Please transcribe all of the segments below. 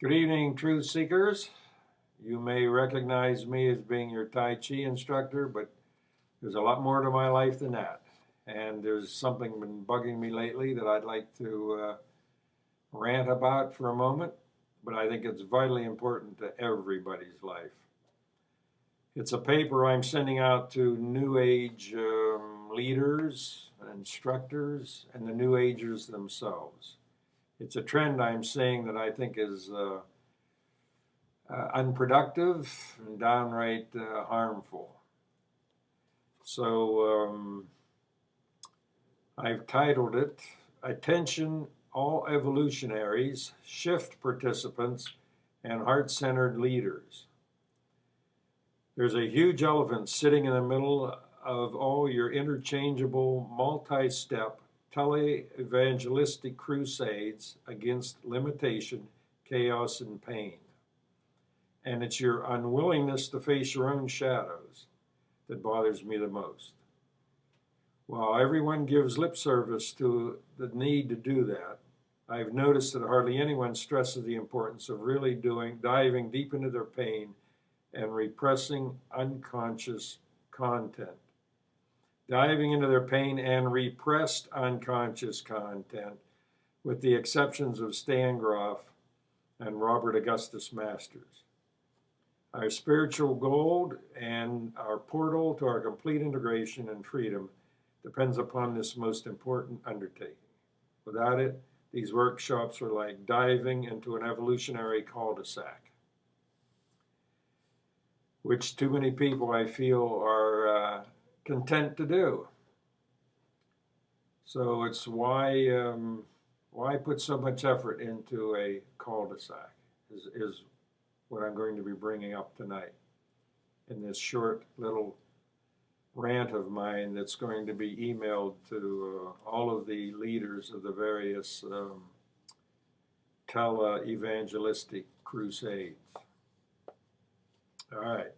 Good evening, truth seekers. You may recognize me as being your Tai Chi instructor, but there's a lot more to my life than that. And there's something been bugging me lately that I'd like to rant about for a moment, but I think it's vitally important to everybody's life. It's a paper I'm sending out to New Age leaders, instructors, and the New Agers themselves. It's a trend I'm seeing that I think is unproductive and downright harmful. So I've titled it, Attention All Evolutionaries, Shift Participants, and Heart-Centered Leaders. There's a huge elephant sitting in the middle of all your interchangeable, multi-step, tele-evangelistic crusades against limitation, chaos, and pain. And it's your unwillingness to face your own shadows that bothers me the most. While everyone gives lip service to the need to do that, I've noticed that hardly anyone stresses the importance of really diving deep into their pain and repressing unconscious content. Diving into their pain and repressed unconscious content, with the exceptions of Stan Groff and Robert Augustus Masters. Our spiritual gold and our portal to our complete integration and freedom depends upon this most important undertaking. Without it, these workshops are like diving into an evolutionary cul-de-sac, which too many people, I feel, are content to do. So it's why put so much effort into a cul-de-sac is what I'm going to be bringing up tonight in this short little rant of mine that's going to be emailed to all of the leaders of the various tele-evangelistic crusades. All right.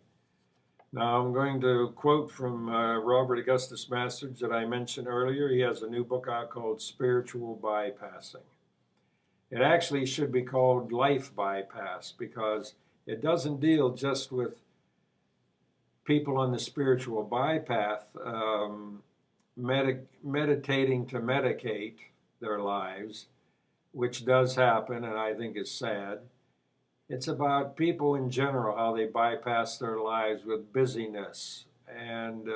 Now I'm going to quote from Robert Augustus Masters that I mentioned earlier. He has a new book out called Spiritual Bypassing. It actually should be called Life Bypass because it doesn't deal just with people on the spiritual bypath meditating to medicate their lives, which does happen and I think is sad. It's about people in general, how they bypass their lives with busyness and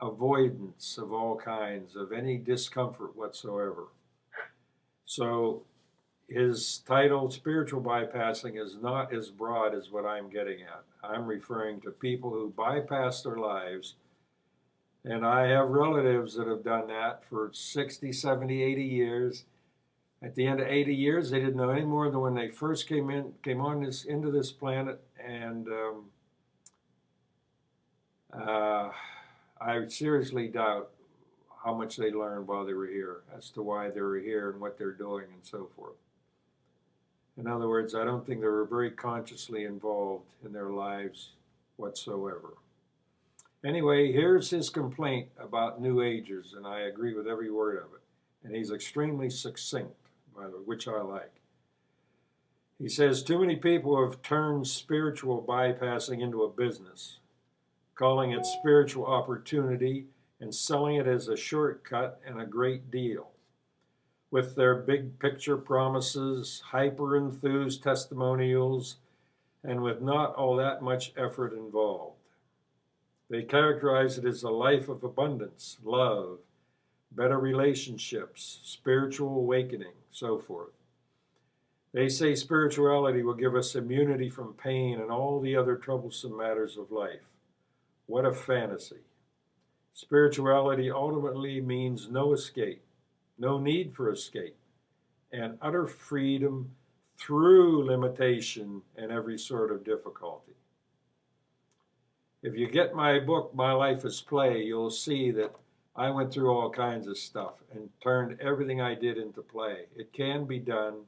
avoidance of all kinds, of any discomfort whatsoever. So his title, Spiritual Bypassing, is not as broad as what I'm getting at. I'm referring to people who bypass their lives, and I have relatives that have done that for 60, 70, 80 years. At the end of 80 years, they didn't know any more than when they first came into this planet, and I seriously doubt how much they learned while they were here, as to why they were here and what they're doing and so forth. In other words, I don't think they were very consciously involved in their lives whatsoever. Anyway, here's his complaint about New Agers, and I agree with every word of it. And he's extremely succinct, by the way, which I like. He says, too many people have turned spiritual bypassing into a business, calling it spiritual opportunity and selling it as a shortcut and a great deal, with their big picture promises, hyper-enthused testimonials, and with not all that much effort involved. They characterize it as a life of abundance, love, better relationships, spiritual awakening, so forth. They say spirituality will give us immunity from pain and all the other troublesome matters of life. What a fantasy. Spirituality ultimately means no escape, no need for escape, and utter freedom through limitation and every sort of difficulty. If you get my book, My Life is Play, you'll see that I went through all kinds of stuff and turned everything I did into play. It can be done,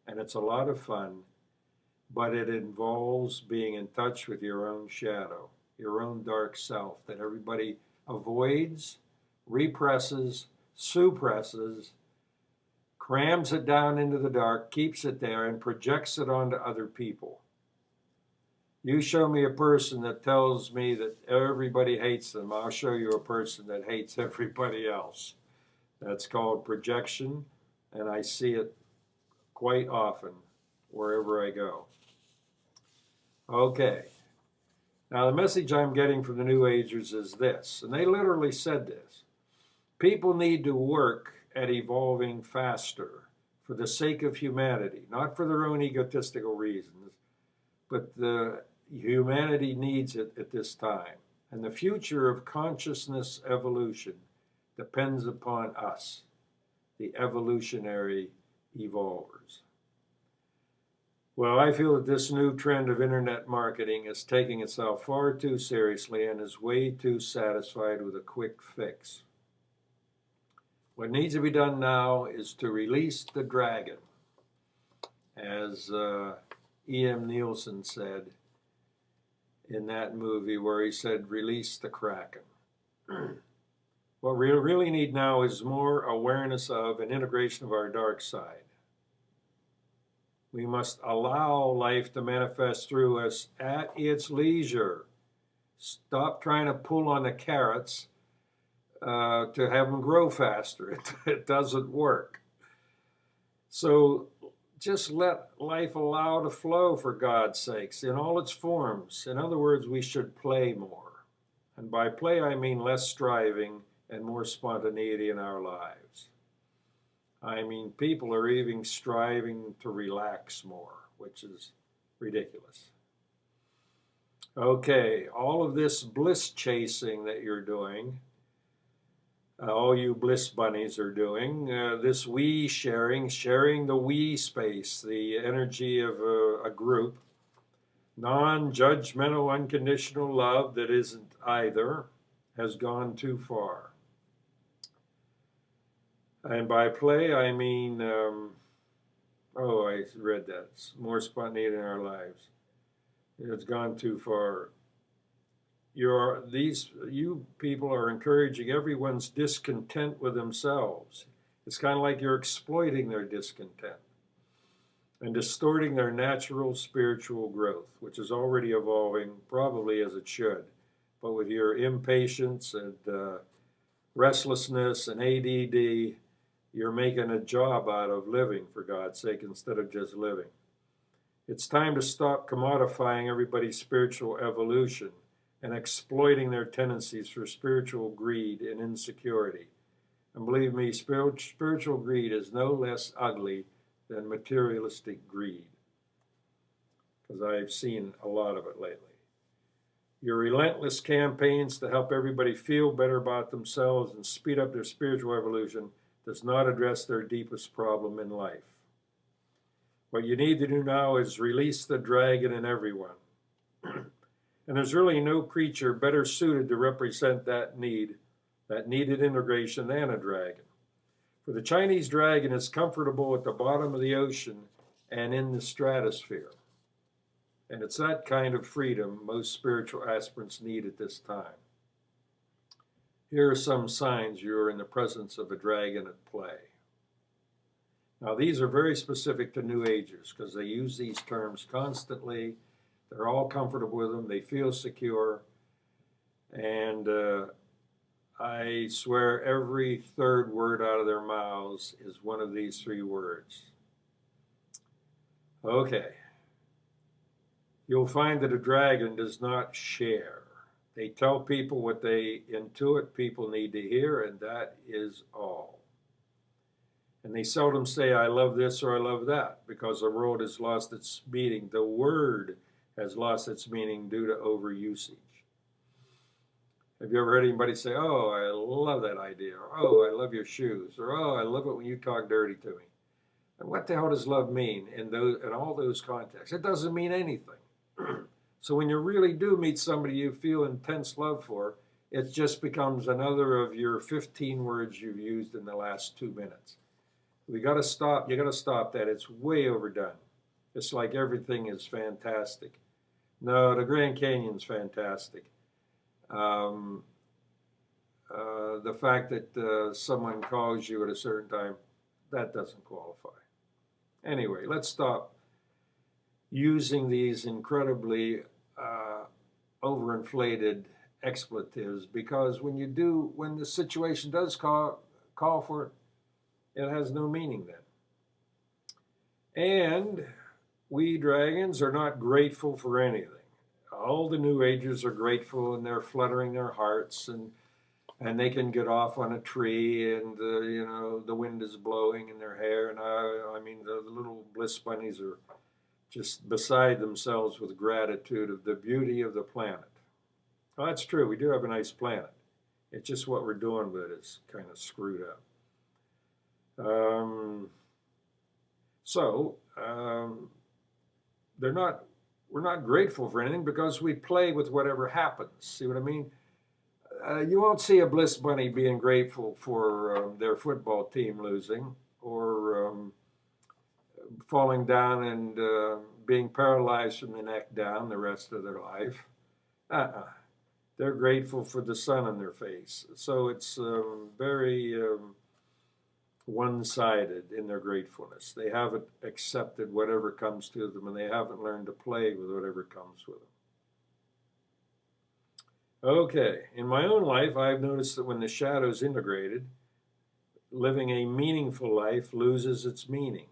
and it's a lot of fun, but it involves being in touch with your own shadow, your own dark self that everybody avoids, represses, suppresses, crams it down into the dark, keeps it there, and projects it onto other people. You show me a person that tells me that everybody hates them, I'll show you a person that hates everybody else. That's called projection, and I see it quite often wherever I go. Okay. Now, the message I'm getting from the New Agers is this, and they literally said this. People need to work at evolving faster for the sake of humanity, not for their own egotistical reasons, but the humanity needs it at this time. And the future of consciousness evolution depends upon us, the evolutionary evolvers. Well, I feel that this new trend of internet marketing is taking itself far too seriously and is way too satisfied with a quick fix. What needs to be done now is to release the dragon, as E.M. Nielsen said in that movie where he said, release the Kraken. What we really need now is more awareness of and integration of our dark side. We must allow life to manifest through us at its leisure. Stop trying to pull on the carrots to have them grow faster. It doesn't work. So just let life allow to flow, for God's sakes, in all its forms. In other words, we should play more. And by play, I mean less striving and more spontaneity in our lives. I mean, people are even striving to relax more, which is ridiculous. Okay, all of this bliss chasing that you're doing, all you bliss bunnies are doing, this we sharing the we space, the energy of a group, non-judgmental, unconditional love that isn't either, has gone too far. And by play, I mean, I read that. It's more spontaneity in our lives. It's gone too far. You people are encouraging everyone's discontent with themselves. It's kind of like you're exploiting their discontent and distorting their natural spiritual growth, which is already evolving, probably as it should. But with your impatience and restlessness and ADD, you're making a job out of living, for God's sake, instead of just living. It's time to stop commodifying everybody's spiritual evolution and exploiting their tendencies for spiritual greed and insecurity. And believe me, spiritual greed is no less ugly than materialistic greed, because I've seen a lot of it lately. Your relentless campaigns to help everybody feel better about themselves and speed up their spiritual evolution does not address their deepest problem in life. What you need to do now is release the dragon in everyone. And there's really no creature better suited to represent that need, that needed integration, than a dragon. For the Chinese dragon is comfortable at the bottom of the ocean and in the stratosphere. And it's that kind of freedom most spiritual aspirants need at this time. Here are some signs you're in the presence of a dragon at play. Now, these are very specific to New Agers because they use these terms constantly. They're all comfortable with them. They feel secure. And I swear every third word out of their mouths is one of these three words. Okay. You'll find that a dragon does not share. They tell people what they intuit people need to hear, and that is all. And they seldom say, I love this or I love that, because the world has lost its meaning. The word has lost its meaning due to overusage. Have you ever heard anybody say, oh, I love that idea, or oh, I love your shoes, or oh, I love it when you talk dirty to me? And what the hell does love mean in all those contexts? It doesn't mean anything. So when you really do meet somebody you feel intense love for, it just becomes another of your 15 words you've used in the last 2 minutes. We got to stop. You got to stop that. It's way overdone. It's like everything is fantastic. No, the Grand Canyon's fantastic. The fact that someone calls you at a certain time, that doesn't qualify. Anyway, let's stop using these incredibly overinflated expletives, because when the situation does call for it, it has no meaning then. And we dragons are not grateful for anything. All the New Agers are grateful, and they're fluttering their hearts, and they can get off on a tree, and the wind is blowing in their hair, and I mean the little bliss bunnies are just beside themselves with gratitude of the beauty of the planet. Well, that's true. We do have a nice planet. It's just what we're doing with it is kind of screwed up. We're not grateful for anything because we play with whatever happens. See what I mean? You won't see a bliss bunny being grateful for their football team losing, or falling down and being paralyzed from the neck down the rest of their life. They're grateful for the sun on their face. So it's very one-sided in their gratefulness. They haven't accepted whatever comes to them, and they haven't learned to play with whatever comes with them. Okay, in my own life, I've noticed that when the shadow's integrated, living a meaningful life loses its meaning.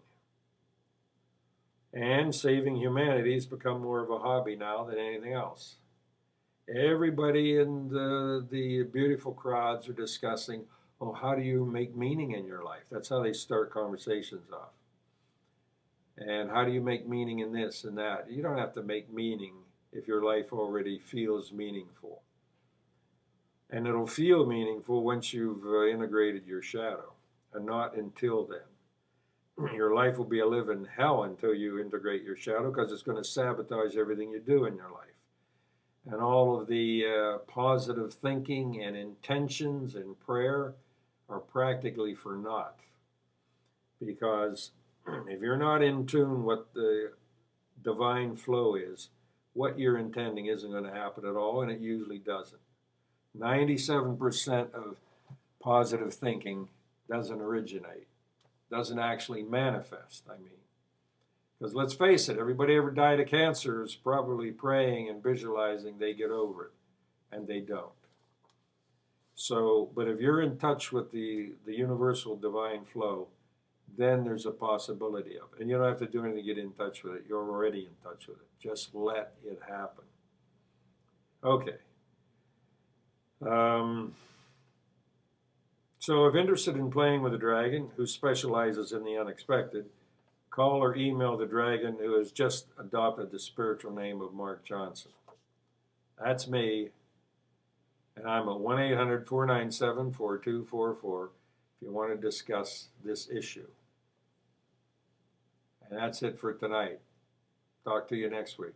And saving humanity has become more of a hobby now than anything else. Everybody in the beautiful crowds are discussing, oh, how do you make meaning in your life? That's how they start conversations off. And how do you make meaning in this and that? You don't have to make meaning if your life already feels meaningful. And it'll feel meaningful once you've integrated your shadow, and not until then. Your life will be a living hell until you integrate your shadow, because it's going to sabotage everything you do in your life. And all of the positive thinking and intentions and prayer are practically for naught. Because if you're not in tune what the divine flow is, what you're intending isn't going to happen at all, and it usually doesn't. 97% of positive thinking doesn't originate, doesn't actually manifest, I mean. Because let's face it, everybody ever died of cancer is probably praying and visualizing they get over it, and they don't. So, but if you're in touch with the universal divine flow, then there's a possibility of it. And you don't have to do anything to get in touch with it. You're already in touch with it. Just let it happen. Okay. So if interested in playing with a dragon who specializes in the unexpected, call or email the dragon who has just adopted the spiritual name of Mark Johnson. That's me, and I'm at 1-800-497-4244 if you want to discuss this issue. And that's it for tonight. Talk to you next week.